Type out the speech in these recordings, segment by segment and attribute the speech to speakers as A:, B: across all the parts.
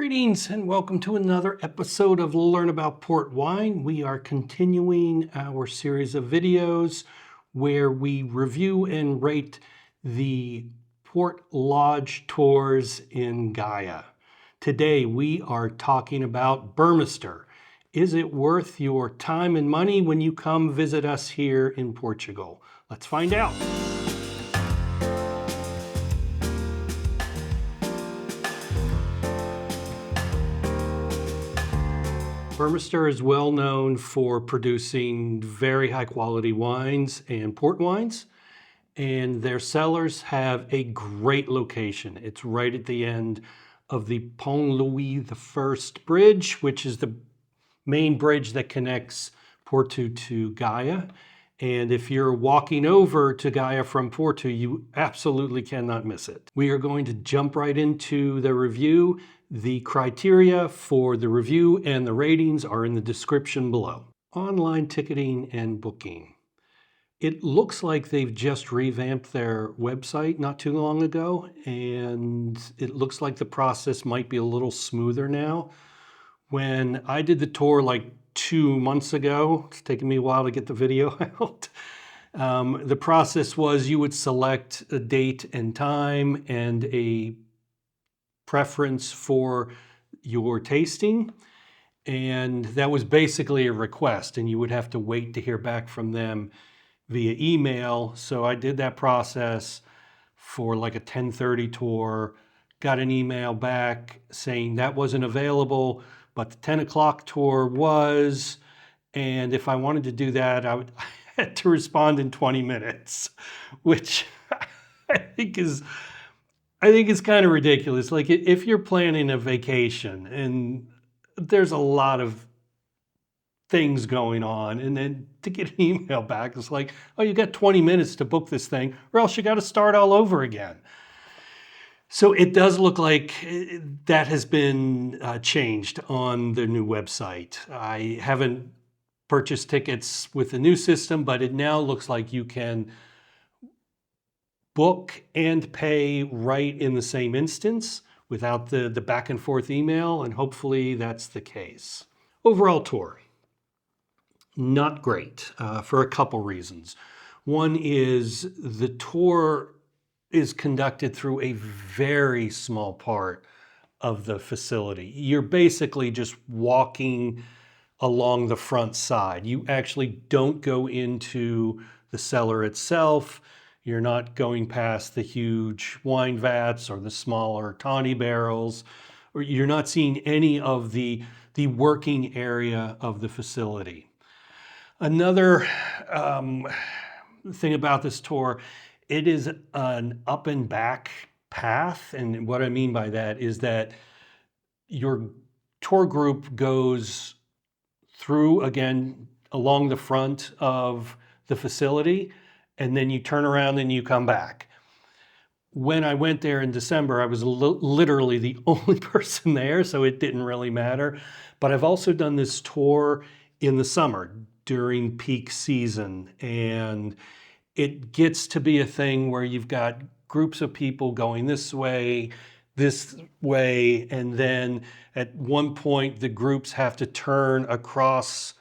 A: Greetings and welcome to another episode of Learn About Port Wine. We are continuing our series of videos where we review and rate the Port Lodge tours in Gaia. Today we are talking about Burmester. Is it worth your time and money when you come visit us here in Portugal? Let's find out. Burmester is well known for producing very high quality wines and port wines, and their cellars have a great location. It's right at the end of the Pont Louis I Bridge, which is the main bridge that connects Porto to Gaia. And if you're walking over to Gaia from Porto, you absolutely cannot miss it. We are going to jump right into the review. The criteria for the review and the ratings are in the description below. Online ticketing and booking. It looks like they've just revamped their website not too long ago, and it looks like the process might be a little smoother now. When I did the tour like 2 months ago, it's taken me a while to get the video out. The process was you would select a date and time and a preference for your tasting, and that was basically a request, and you would have to wait to hear back from them via email. So I did that process for like a 10:30 tour, got an email back saying that wasn't available, but the 10 o'clock tour was, and if I wanted to do that, I had to respond in 20 minutes, which I think is kind of ridiculous. Like if you're planning a vacation and there's a lot of things going on, and then to get an email back, it's like, oh, you got 20 minutes to book this thing, or else you got to start all over again. So it does look like that has been changed on the new website. I haven't purchased tickets with the new system, but it now looks like you can book and pay right in the same instance without the back and forth email, and hopefully that's the case. Overall tour, not great for a couple reasons. One is the tour is conducted through a very small part of the facility. You're basically just walking along the front side. You actually don't go into the cellar itself. You're not going past the huge wine vats or the smaller tawny barrels, or you're not seeing any of the working area of the facility. Another thing about this tour, it is an up and back path. And what I mean by that is that your tour group goes through, again, along the front of the facility, and then you turn around and you come back. When I went there in December, I was literally the only person there, so it didn't really matter. But I've also done this tour in the summer during peak season, and it gets to be a thing where you've got groups of people going this way, and then at one point the groups have to turn across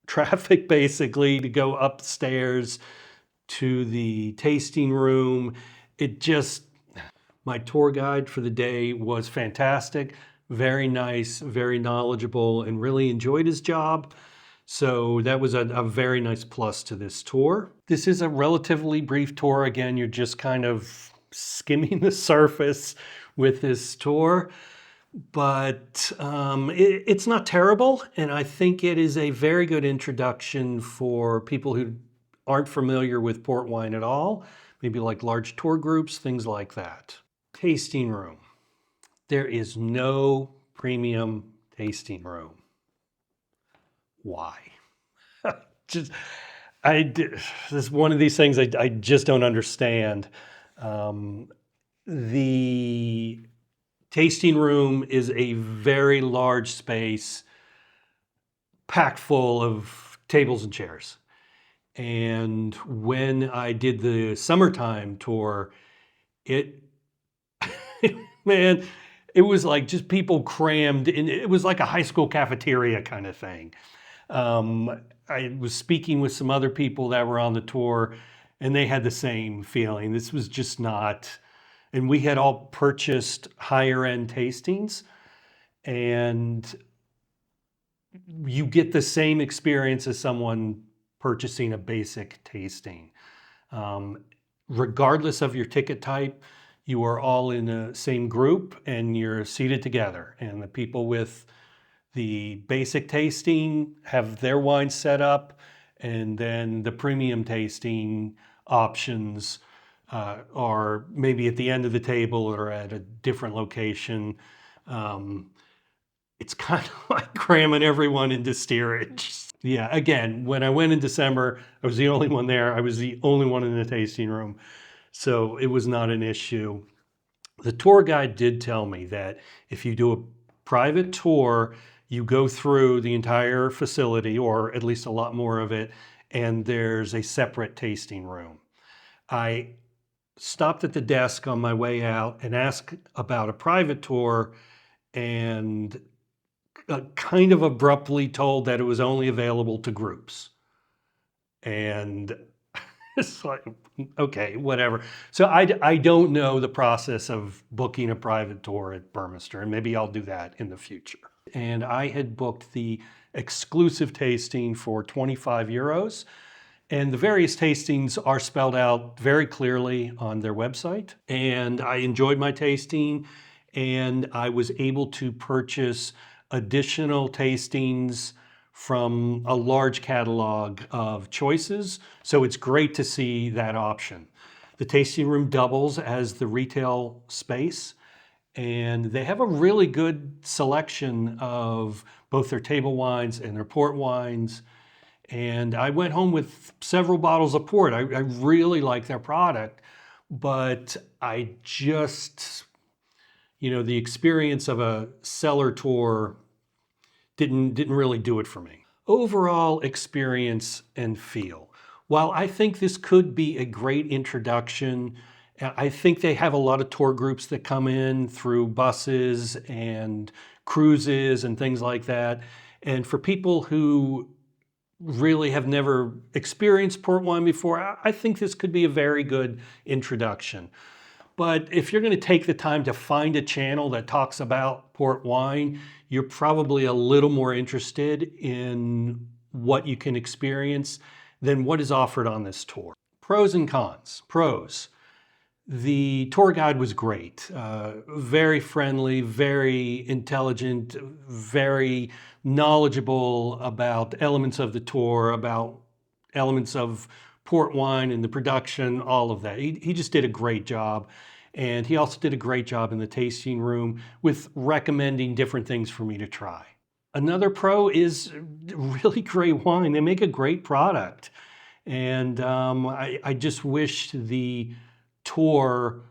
A: traffic basically to go upstairs to the tasting room. My tour guide for the day was fantastic, very nice, very knowledgeable, and really enjoyed his job. So that was a very nice plus to this tour. This is a relatively brief tour. Again, you're just kind of skimming the surface with this tour, but it's not terrible. And I think it is a very good introduction for people who aren't familiar with port wine at all, maybe like large tour groups, things like that. Tasting room. There is no premium tasting room. Why? This is one of these things I just don't understand. The tasting room is a very large space packed full of tables and chairs. And when I did the summertime tour, man, it was like just people crammed in. It was like a high school cafeteria kind of thing. I was speaking with some other people that were on the tour, and they had the same feeling. This was just not, and we had all purchased higher end tastings, and you get the same experience as someone purchasing a basic tasting. Um, Regardless of your ticket type, you are all in the same group and you're seated together. And the people with the basic tasting have their wine set up, and then the premium tasting options are maybe at the end of the table or at a different location. Um, it's kind of like cramming everyone into steerage. Yeah, again, when I went in December, I was the only one there. I was the only one in the tasting room. So it was not an issue. The tour guide did tell me that if you do a private tour, you go through the entire facility, or at least a lot more of it, and there's a separate tasting room. I stopped at the desk on my way out and asked about a private tour, and kind of abruptly told that it was only available to groups. And it's like, okay, whatever. So I don't know the process of booking a private tour at Burmester, and maybe I'll do that in the future. And I had booked the exclusive tasting for 25 euros. And the various tastings are spelled out very clearly on their website. And I enjoyed my tasting, and I was able to purchase additional tastings from a large catalog of choices. So it's great to see that option. The tasting room doubles as the retail space, and they have a really good selection of both their table wines and their port wines. And I went home with several bottles of port. I really like their product, but I just, the experience of a cellar tour didn't really do it for me. Overall experience and feel. While I think this could be a great introduction, I think they have a lot of tour groups that come in through buses and cruises and things like that. And for people who really have never experienced port wine before, I think this could be a very good introduction. But if you're going to take the time to find a channel that talks about port wine, you're probably a little more interested in what you can experience than what is offered on this tour. Pros and cons. Pros. The tour guide was great, very friendly, very intelligent, very knowledgeable about elements of the tour, about elements of port wine and the production, all of that. He just did a great job. And he also did a great job in the tasting room with recommending different things for me to try. Another pro is really great wine. They make a great product. And I just wish the tour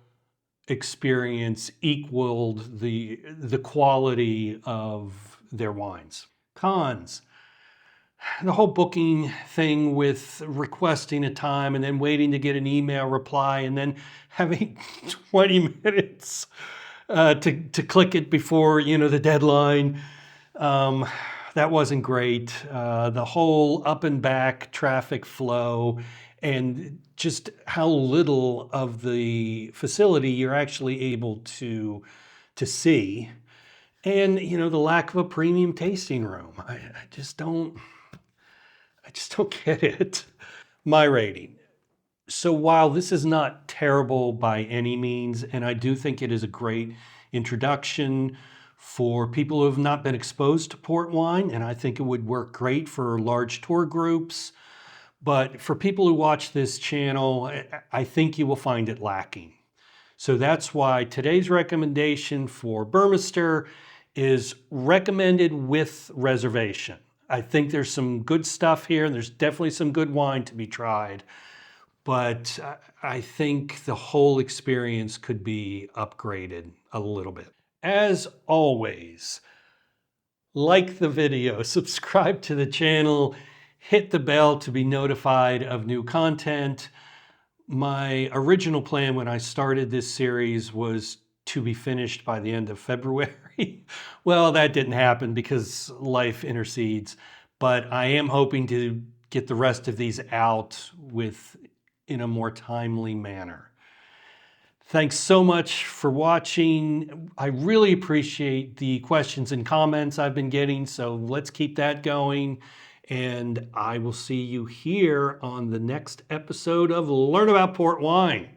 A: experience equaled the quality of their wines. Cons. The whole booking thing with requesting a time and then waiting to get an email reply and then having 20 minutes to click it before the deadline. That wasn't great. The whole up and back traffic flow and just how little of the facility you're actually able to see. And the lack of a premium tasting room. I just don't get it. My rating. So while this is not terrible by any means, and I do think it is a great introduction for people who have not been exposed to port wine, and I think it would work great for large tour groups. But for people who watch this channel, I think you will find it lacking. So that's why today's recommendation for Burmester is recommended with reservation. I think there's some good stuff here, and there's definitely some good wine to be tried. But I think the whole experience could be upgraded a little bit. As always, like the video, subscribe to the channel, hit the bell to be notified of new content. My original plan when I started this series was to be finished by the end of February. Well, that didn't happen because life intercedes, but I am hoping to get the rest of these out in a more timely manner. Thanks so much for watching. I really appreciate the questions and comments I've been getting, so let's keep that going. And I will see you here on the next episode of Learn About Port Wine.